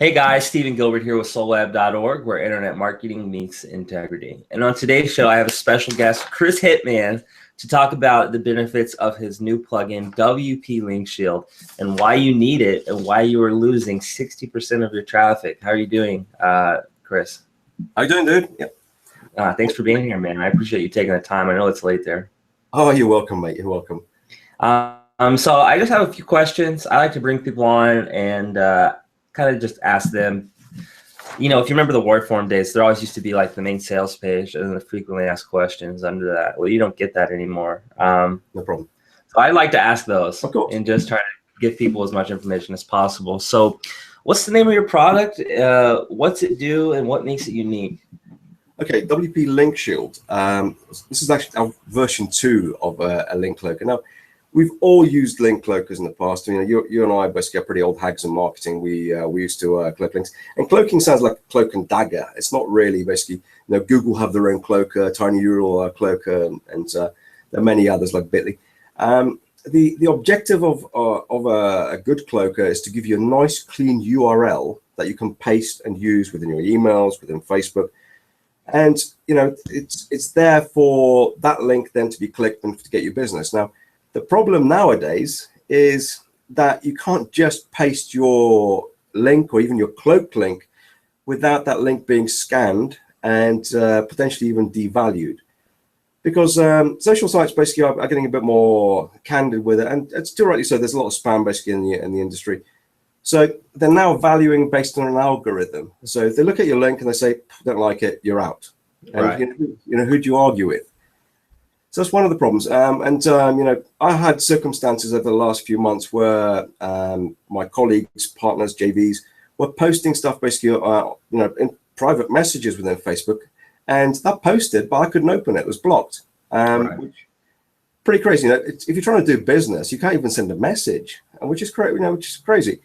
Hey guys, Stephen Gilbert here with SoulWeb.org, where internet marketing meets integrity. And on today's show, I have a special guest, Chris Hitman, to talk about the benefits of his new plugin, WP Linkshield, and why you need it and why you are losing 60% of your traffic. How are you doing, Chris? How you doing, dude? Yeah. Thanks for being here, man. I appreciate you taking the time. I know it's late there. Oh, you're welcome, mate. You're welcome. So I just have a few questions. I like to bring people on and kind of just ask them, you know, if you remember the word form days, there always used to be like the main sales page and the frequently asked questions under that. Well, you don't get that anymore. No problem. So I like to ask those and just try to give people as much information as possible. So what's the name of your product? What's it do and what makes it unique? Okay, WP Linkshield. This is actually our version 2 of a link cloaker. Now, we've all used link cloakers in the past. You know, you and I basically are pretty old hags in marketing. We used to cloak links, and cloaking sounds like cloak and dagger. It's not really. Basically, you know, Google have their own cloaker, tinyurl cloaker, and there are many others like Bitly. The objective of a good cloaker is to give you a nice, clean URL that you can paste and use within your emails, within Facebook. And, you know, it's there for that link then to be clicked and to get your business. Now, the problem nowadays is that you can't just paste your link or even your cloaked link without that link being scanned and potentially even devalued. Because social sites basically are getting a bit more candid with it. And it's still rightly so, there's a lot of spam basically in the industry. So they're now valuing based on an algorithm. So if they look at your link and they say, don't like it, you're out. And right. you know, who do you argue with? So that's one of the problems. You know, I had circumstances over the last few months where my colleagues, partners, JVs were posting stuff basically, you know, in private messages within Facebook, and that posted, but I couldn't open it. It was blocked. Right. Which, pretty crazy. You know, if you're trying to do business, you can't even send a message, which is crazy. You know, which is crazy.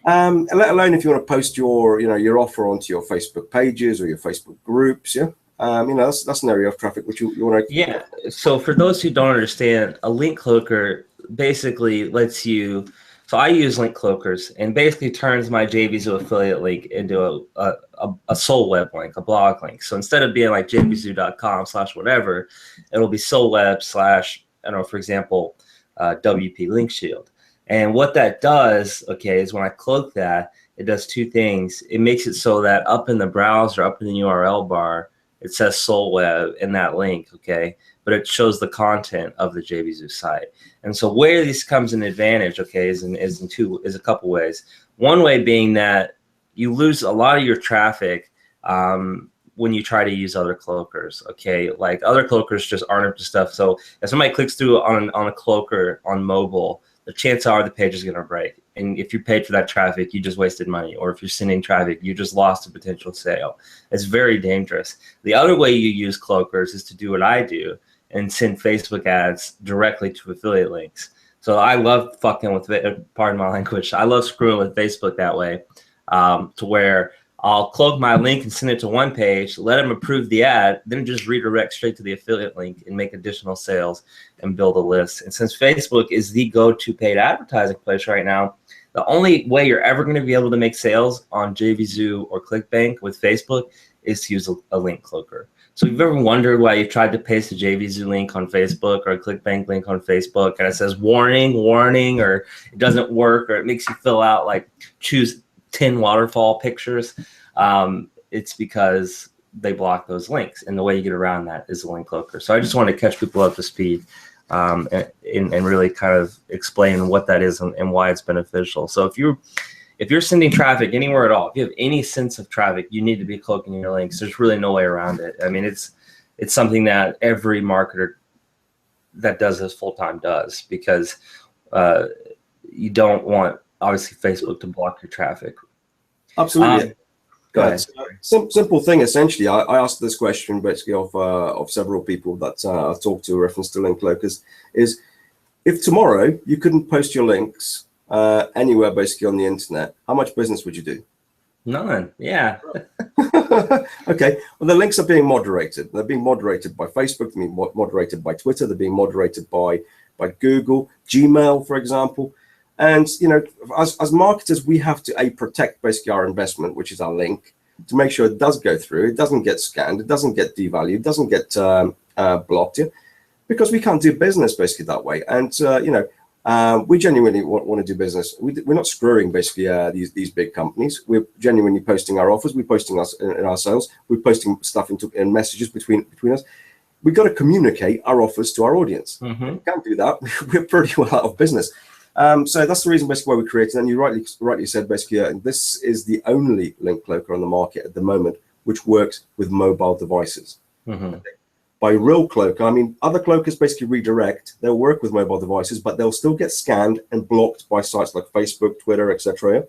And let alone if you want to post your, you know, your offer onto your Facebook pages or your Facebook groups. Yeah. You know, that's an area of traffic which you want to. Yeah. So for those who don't understand, a link cloaker basically lets you. So I use link cloakers and basically turns my JVZoo affiliate link into a soul web link, a blog link. So instead of being like jvzoo.com/whatever, it'll be soulweb/ I don't know, for example, WP Linkshield. And what that does, okay, is when I cloak that, it does two things. It makes it so that up in the browser, up in the URL bar, it says SoulWeb in that link, okay, but it shows the content of the JVZoo site. And so where this comes an advantage, okay, is a couple ways. One way being that you lose a lot of your traffic when you try to use other cloakers, okay? Like other cloakers just aren't up to stuff. So if somebody clicks through on a cloaker on mobile, the chances are the page is going to break. And if you paid for that traffic, you just wasted money. Or if you're sending traffic, you just lost a potential sale. It's very dangerous. The other way you use cloakers is to do what I do and send Facebook ads directly to affiliate links. So I love fucking with, pardon my language, I love screwing with Facebook that way, to where I'll cloak my link and send it to one page, let them approve the ad, then just redirect straight to the affiliate link and make additional sales and build a list. And since Facebook is the go-to paid advertising place right now, the only way you're ever going to be able to make sales on JVZoo or ClickBank with Facebook is to use a link cloaker. So if you've ever wondered why you tried to paste a JVZoo link on Facebook or a ClickBank link on Facebook and it says warning, warning, or it doesn't work, or it makes you fill out like choose 10 waterfall pictures, it's because they block those links, and the way you get around that is a link cloaker. So I just want to catch people up to speed and really kind of explain what that is and why it's beneficial. So if you're sending traffic anywhere at all, if you have any sense of traffic, you need to be cloaking your links. There's really no way around it. I mean, it's something that every marketer that does this full-time does, because you don't want, obviously, Facebook to block your traffic. Absolutely. Go ahead. Simple thing, essentially. I asked this question basically of several people that I've talked to in reference to link cloakers, is if tomorrow you couldn't post your links anywhere basically on the internet, how much business would you do? None. Yeah. Okay. Well, the links are being moderated. They're being moderated by Facebook. They're being moderated by Twitter. They're being moderated by Google, Gmail, for example. And as marketers, we have to protect basically our investment, which is our link, to make sure it does go through, it doesn't get scanned, it doesn't get devalued, it doesn't get blocked, because we can't do business basically that way. And we genuinely want to do business. We're not screwing basically these big companies. We're genuinely posting our offers. We're posting us in our sales. We're posting stuff in messages between us. We've got to communicate our offers to our audience. If we can't do that, we're pretty well out of business. So that's the reason basically why we created. And you rightly said basically, this is the only link cloaker on the market at the moment which works with mobile devices. By real cloaker, I mean other cloakers basically redirect. They'll work with mobile devices, but they'll still get scanned and blocked by sites like Facebook, Twitter, etc.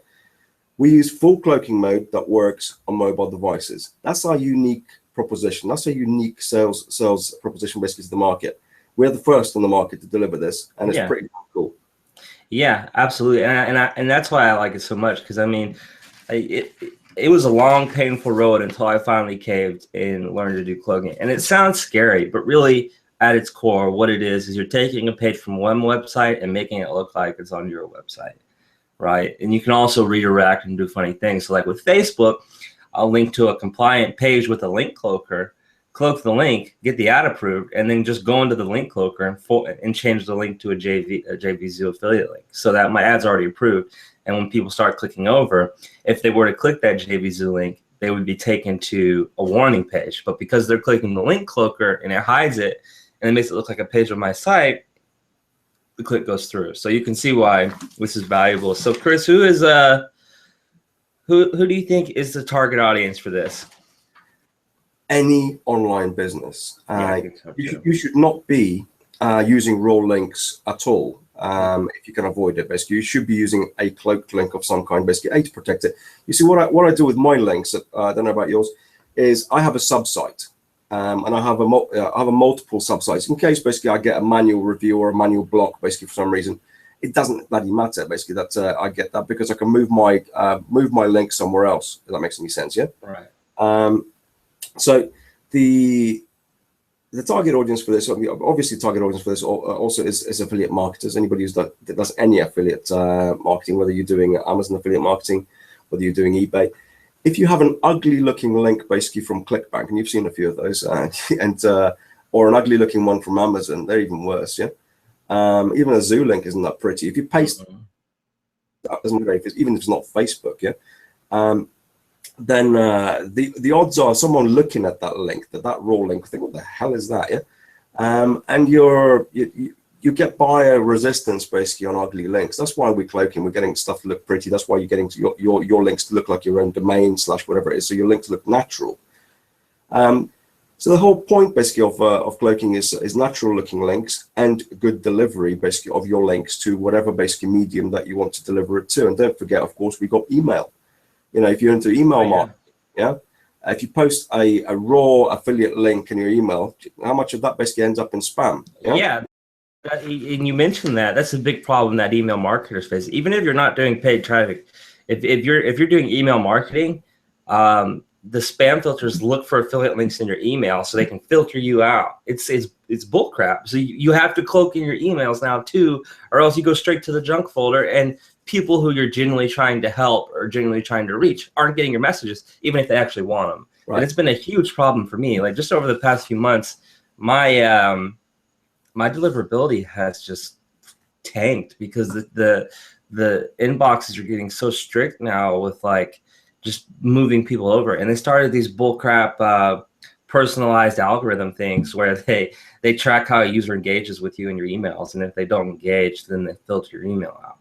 We use full cloaking mode that works on mobile devices. That's our unique proposition. That's a unique sales proposition basically to the market. We're the first on the market to deliver this, and it's pretty cool. Yeah, absolutely, and that's why I like it so much, because I mean, it was a long, painful road until I finally caved and learned to do cloaking. And it sounds scary, but really, at its core, what it is you're taking a page from one website and making it look like it's on your website, right? And you can also redirect and do funny things. So like with Facebook, I'll link to a compliant page with a link cloaker, cloak the link, get the ad approved, and then just go into the link cloaker and change the link to a JVZoo affiliate link so that my ad's already approved. And when people start clicking over, if they were to click that JVZoo link, they would be taken to a warning page. But because they're clicking the link cloaker and it hides it and it makes it look like a page on my site, the click goes through. So you can see why this is valuable. So Chris, who do you think is the target audience for this? Any online business. You should not be using raw links at all. If you can avoid it, basically, you should be using a cloaked link of some kind, basically, to protect it. You see, what I do with my links, I don't know about yours, is I have a subsite, and I have a multiple subsites in case basically I get a manual review or a manual block, basically for some reason. It doesn't bloody matter, basically, that I get that, because I can move my link somewhere else. If that makes any sense, yeah. Right. So the target audience for this, obviously, target audience for this also is affiliate marketers. Anybody that does any affiliate marketing, whether you're doing Amazon affiliate marketing, whether you're doing eBay. If you have an ugly-looking link, basically from ClickBank, and you've seen a few of those, or an ugly-looking one from Amazon, they're even worse. Yeah, even a Zoo link isn't that pretty. If you paste, that doesn't matter even if it's not Facebook. Yeah. Then the odds are someone looking at that link, that raw link, think, what the hell is that? Yeah, and you get buyer resistance basically on ugly links. That's why we're cloaking. We're getting stuff to look pretty. That's why you're getting to your links to look like your own domain / whatever it is. So your links look natural. So the whole point basically of cloaking is natural looking links and good delivery basically of your links to whatever basically medium that you want to deliver it to. And don't forget, of course, we got email. If you're into email marketing, if you post a raw affiliate link in your email, how much of that basically ends up in spam? Yeah. And you mentioned that's a big problem that email marketers face. Even if you're not doing paid traffic, if you're doing email marketing, the spam filters look for affiliate links in your email so they can filter you out. It's bull crap. So you have to cloak in your emails now too, or else you go straight to the junk folder, and people who you're genuinely trying to help or genuinely trying to reach aren't getting your messages, even if they actually want them. Right. And it's been a huge problem for me. Like just over the past few months, my deliverability has just tanked because the inboxes are getting so strict now with like just moving people over. And they started these bullcrap personalized algorithm things where they track how a user engages with you in your emails. And if they don't engage, then they filter your email out.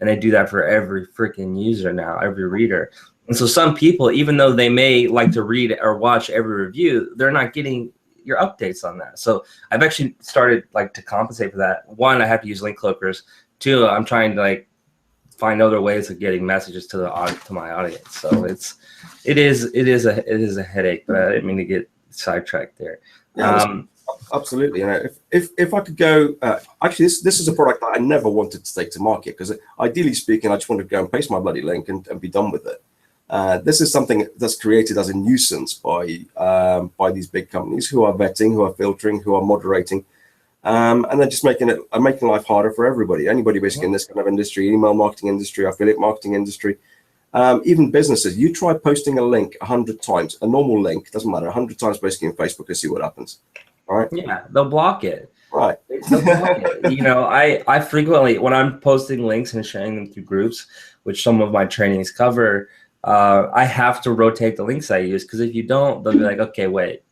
And they do that for every freaking user now, every reader. And so some people, even though they may like to read or watch every review, they're not getting your updates on that. So I've actually started like to compensate for that. One, I have to use link cloakers. Two, I'm trying to like find other ways of getting messages to my audience. So it is a headache, but I didn't mean to get sidetracked there. Yeah, absolutely. If I could go, actually, this is a product that I never wanted to take to market because ideally speaking, I just wanted to go and paste my bloody link and be done with it. This is something that's created as a nuisance by these big companies who are vetting, who are filtering, who are moderating. and then just making life harder for everybody. Anybody basically in this kind of industry, email marketing industry, affiliate marketing industry, even businesses. You try posting a link 100 times, a normal link, doesn't matter, 100 times basically in Facebook, and see what happens. All right. Yeah, they'll block it. Right. They'll block it. You know, I frequently, when I'm posting links and sharing them through groups, which some of my trainings cover, I have to rotate the links I use, because if you don't, they'll be like, okay, wait,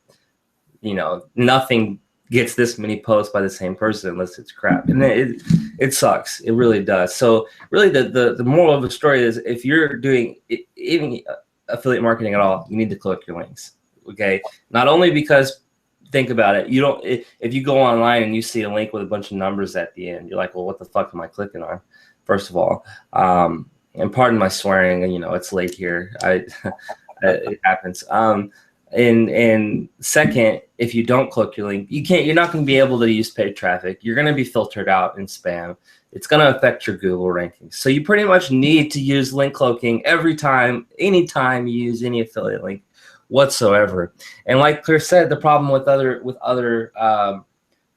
you know, nothing gets this many posts by the same person unless it's crap, and it sucks. It really does. So really, the moral of the story is, if you're doing even affiliate marketing at all, you need to click your links. Okay, not only because, think about it, you don't, if you go online and you see a link with a bunch of numbers at the end, you're like, well, what the fuck am I clicking on? First of all, and pardon my swearing, you know, it's late here. It happens. And second, if you don't click your link, you're not going to be able to use paid traffic. You're going to be filtered out in spam. It's going to affect your Google rankings. So you pretty much need to use link cloaking every time, anytime you use any affiliate link whatsoever. And like Chris said, the problem with other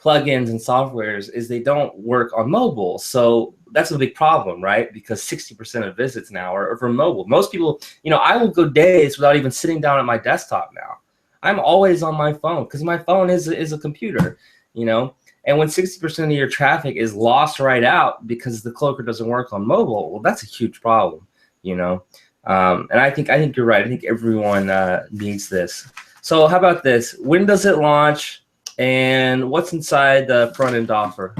plugins and softwares is they don't work on mobile. So that's a big problem, right? Because 60% of visits now are from mobile. Most people, you know, I will go days without even sitting down at my desktop now. I'm always on my phone, because my phone is a computer, you know. And when 60% of your traffic is lost right out because the cloaker doesn't work on mobile, well, that's a huge problem, you know. And I think you're right. I think everyone needs this. So how about this? When does it launch, and what's inside the front end offer?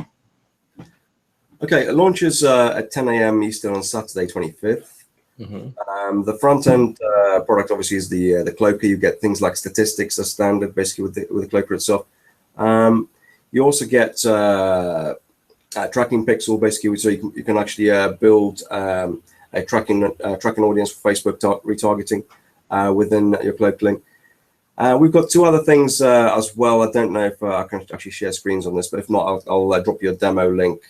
Okay, it launches at 10 a.m. Eastern on Saturday, 25th. Mm-hmm. The front end product obviously is the cloaker. You get things like statistics as standard, basically with the cloaker itself. You also get tracking pixel, basically, so you can actually build a tracking audience for Facebook retargeting within your cloak link. We've got two other things as well. I don't know if I can actually share screens on this, but if not, I'll drop you a demo link,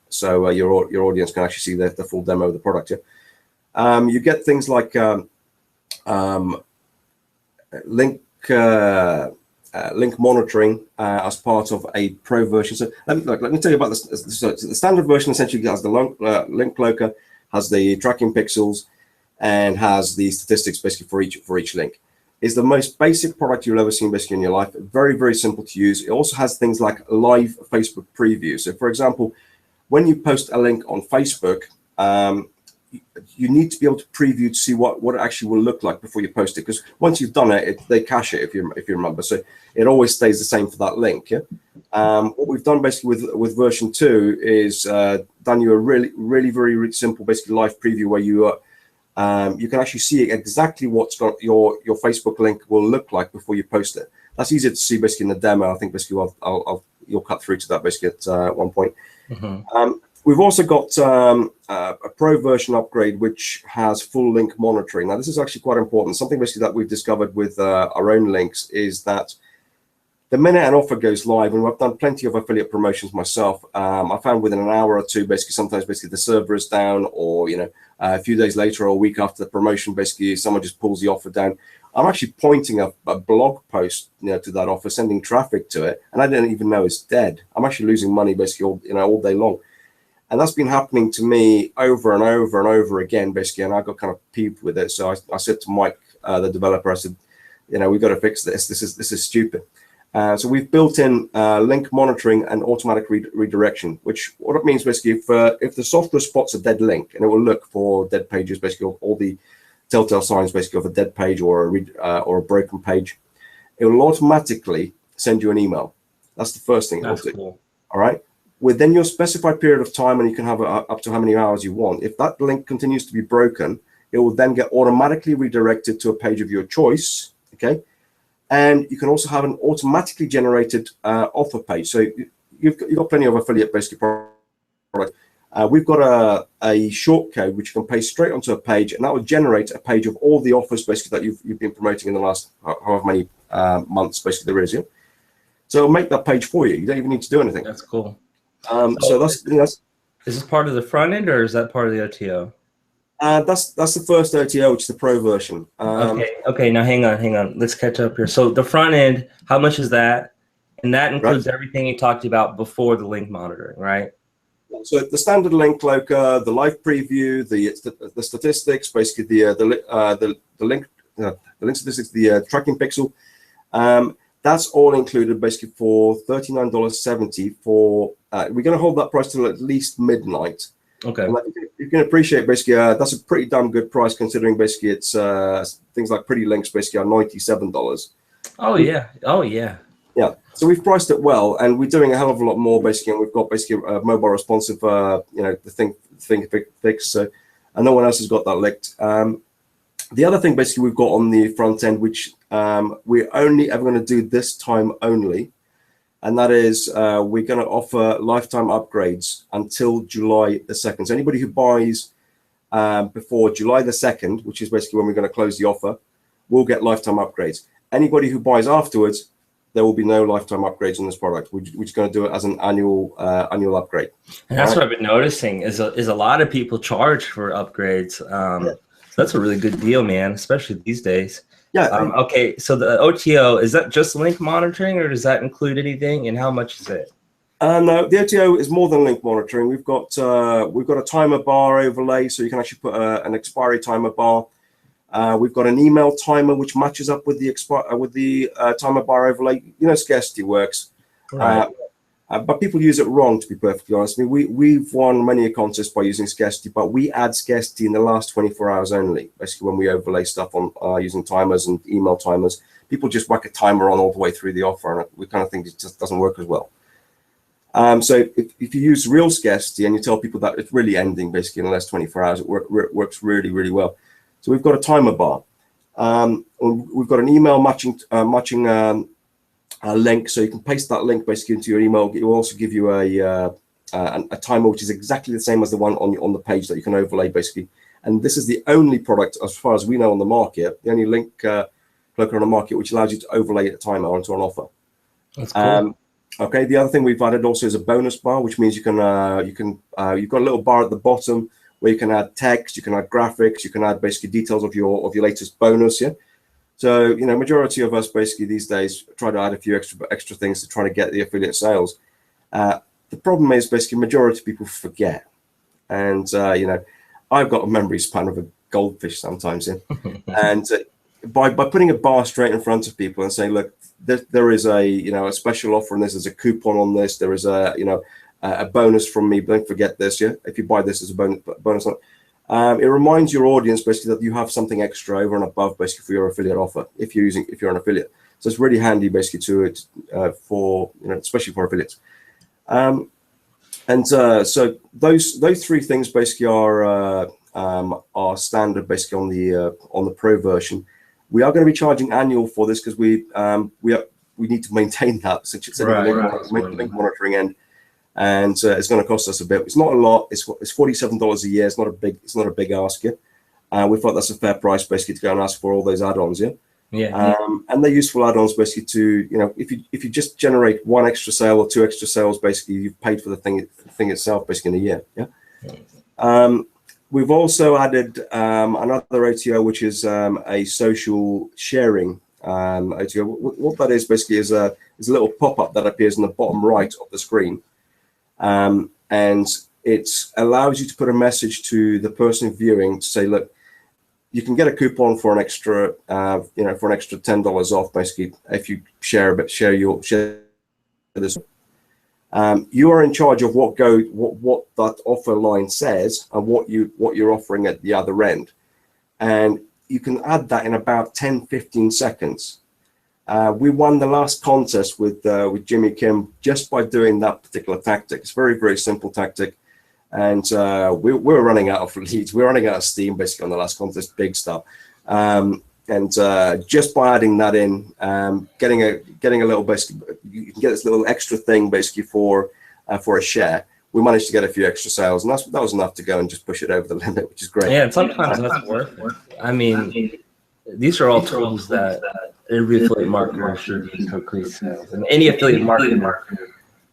so your audience can actually see the full demo of the product. Yeah? You get things like link monitoring as part of a pro version. So let me tell you about this. So the standard version essentially has the link cloaker, has the tracking pixels, and has the statistics basically for each link. It's the most basic product you'll ever seen basically in your life. Very, very simple to use. It also has things like live Facebook preview. So for example, when you post a link on Facebook, you need to be able to preview to see what it actually will look like before you post it. Because once you've done it, they cache it, if you remember. So it always stays the same for that link. Yeah. What we've done basically with version 2 is done you a really very simple basically live preview where you can actually see exactly what's got your Facebook link will look like before you post it. That's easier to see basically in the demo. I think basically you'll cut through to that basically at one point. Mm-hmm. We've also got a pro version upgrade which has full link monitoring. Now this is actually quite important. Something basically that we've discovered with our own links is that the minute an offer goes live, and I've done plenty of affiliate promotions myself, I found within an hour or two, basically sometimes basically the server is down, or a few days later or a week after the promotion, basically someone just pulls the offer down. I'm actually pointing a blog post to that offer, sending traffic to it, and I didn't even know it's dead. I'm actually losing money basically all day long. And that's been happening to me over and over and over again, basically, and I got kind of peeved with it. So I said to Mike, the developer, I said, we've got to fix this. This is stupid. So we've built in link monitoring and automatic redirection, which what it means basically, if the software spots a dead link, and it will look for dead pages, basically all the telltale signs basically of a dead page or a broken page, it will automatically send you an email. That's the first thing. That's cool. All right. Within your specified period of time, and you can have up to how many hours you want, if that link continues to be broken, it will then get automatically redirected to a page of your choice. Okay. And you can also have an automatically generated offer page. So you've got plenty of affiliate basically products. We've got a short code which you can paste straight onto a page, and that will generate a page of all the offers basically that you've been promoting in the last however many months basically there is. Yeah? So it'll make that page for you. You don't even need to do anything. That's cool. So that's is this part of the front end, or is that part of the OTO? That's the first OTO, which is the pro version. Okay. Now hang on. Let's catch up here. So the front end, how much is that? And that right? includes everything you talked about before the link monitoring, right? So the standard link cloaker, the live preview, the statistics, basically the link statistics, the tracking pixel, that's all included basically for $39.70 for. We're going to hold that price till at least midnight. Okay. And you can appreciate basically that's a pretty damn good price considering basically it's things like Pretty Links basically are $97. Oh yeah. Oh yeah. Yeah, so we've priced it well, and we're doing a hell of a lot more basically, and we've got basically a mobile responsive, the thing fixed, so, and no one else has got that licked. The other thing basically we've got on the front end, which we're only ever going to do this time only, and that is we're going to offer lifetime upgrades until July the 2nd. So anybody who buys before July the 2nd, which is basically when we're going to close the offer, will get lifetime upgrades. Anybody who buys afterwards, there will be no lifetime upgrades on this product. We're just going to do it as an annual upgrade. And that's what I've been noticing is a lot of people charge for upgrades. So that's a really good deal, man, especially these days. Yeah. Okay, so the OTO, is that just link monitoring, or does that include anything? And how much is it? No, the OTO is more than link monitoring. We've got a timer bar overlay, so you can actually put an expiry timer bar. We've got an email timer which matches up with the timer bar overlay. You know, scarcity works, Right. but people use it wrong. To be perfectly honest, I mean, we've won many a contest by using scarcity, but we add scarcity in the last 24 hours only. Basically, when we overlay stuff on using timers and email timers, people just whack a timer on all the way through the offer, and we kind of think it just doesn't work as well. So if you use real scarcity and you tell people that it's really ending basically in the last 24 hours, it works really, really well. So we've got a timer bar. We've got an email matching link, so you can paste that link basically into your email. It will also give you a timer which is exactly the same as the one on the page that you can overlay basically. And this is the only product, as far as we know, on the market, the only link cloaker on the market which allows you to overlay a timer onto an offer. That's cool. Okay. The other thing we've added also is a bonus bar, which means you've got a little bar at the bottom where you can add text, you can add graphics, you can add basically details of your latest bonus. Yeah. So, you know, majority of us basically these days try to add a few extra things to try to get the affiliate sales. The problem is basically majority of people forget. And, you know, I've got a memory span of a goldfish sometimes. Yeah. And by putting a bar straight in front of people and saying, look, there is a special offer on this, there's a coupon on this, there is a bonus from me, don't forget this. Yeah, if you buy this as a bonus it reminds your audience basically that you have something extra over and above basically for your affiliate offer if you're an affiliate. So it's really handy basically to it for, you know, especially for affiliates. So those three things basically are standard basically on the pro version. We are going to be charging annual for this because we need to maintain that since it's link monitoring end, and it's going to cost us a bit. It's not a lot. It's $47 a year. It's not a big ask. Yeah? We thought that's a fair price basically to go and ask for all those add-ons. Yeah. Yeah. And they're useful add-ons basically to, you know, if you just generate one extra sale or two extra sales, basically you've paid for the thing itself basically in a year. Yeah. We've also added another OTO, which is a social sharing OTO. What that is basically is a little pop-up that appears in the bottom right of the screen, and it allows you to put a message to the person viewing to say, look, you can get a coupon for an extra, for an extra $10 off, basically, if you share this. You are in charge of what that offer line says and what you're offering at the other end, and you can add that in about 10-15 seconds. We won the last contest with Jimmy Kim just by doing that particular tactic. It's a very, very simple tactic. And we're running out of leads. We're running out of steam basically on the last contest, big stuff. And just by adding that in, getting a little, basically, you can get this little extra thing basically for a share. We managed to get a few extra sales, and that was enough to go and just push it over the limit, which is great. Yeah, and sometimes that's worth it. I mean, these are all tools that every affiliate marketer should use to increase sales. And any affiliate marketer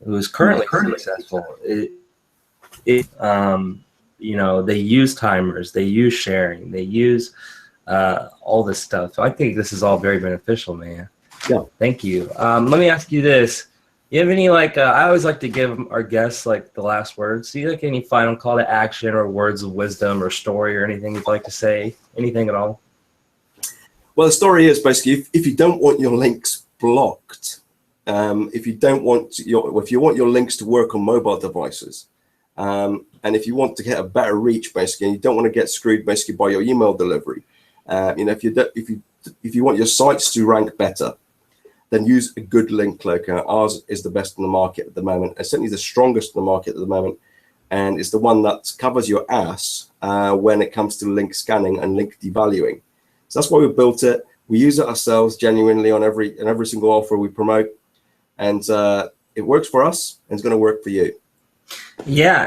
who is currently successful, they use timers, they use sharing, they use all this stuff. So I think this is all very beneficial, man. Yeah. Thank you. Let me ask you this. You have any like? I always like to give our guests like the last words. Do you like any final call to action or words of wisdom or story or anything you'd like to say? Anything at all? Well, the story is basically if you don't want your links blocked, if you don't want if you want your links to work on mobile devices, and if you want to get a better reach, basically, and you don't want to get screwed basically by your email delivery, if you want your sites to rank better, then use a good link cloaker. Ours is the best in the market at the moment. It's certainly the strongest in the market at the moment, and it's the one that covers your ass when it comes to link scanning and link devaluing. So that's why we built it. We use it ourselves genuinely on every single offer we promote, and it works for us, and it's going to work for you. Yeah,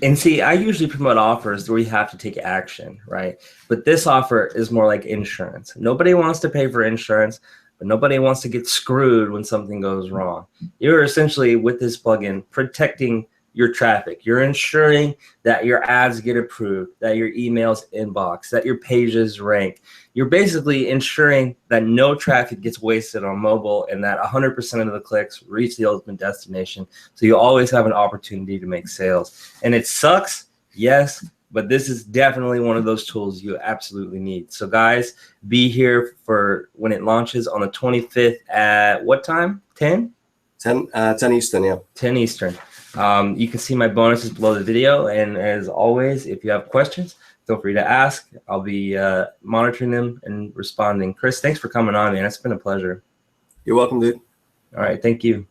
and see, I usually promote offers where you have to take action, right? But this offer is more like insurance. Nobody wants to pay for insurance, but nobody wants to get screwed when something goes wrong. You're essentially, with this plugin, protecting your traffic. You're ensuring that your ads get approved, that your emails inbox, that your pages rank. You're basically ensuring that no traffic gets wasted on mobile and that 100% of the clicks reach the ultimate destination. So you always have an opportunity to make sales. And it sucks, yes, but this is definitely one of those tools you absolutely need. So guys, be here for when it launches on the 25th at what time? 10? 10 Eastern, yeah. 10 Eastern. You can see my bonuses below the video. And as always, if you have questions, feel free to ask. I'll be monitoring them and responding. Chris, thanks for coming on, man. It's been a pleasure. You're welcome, dude. All right. Thank you.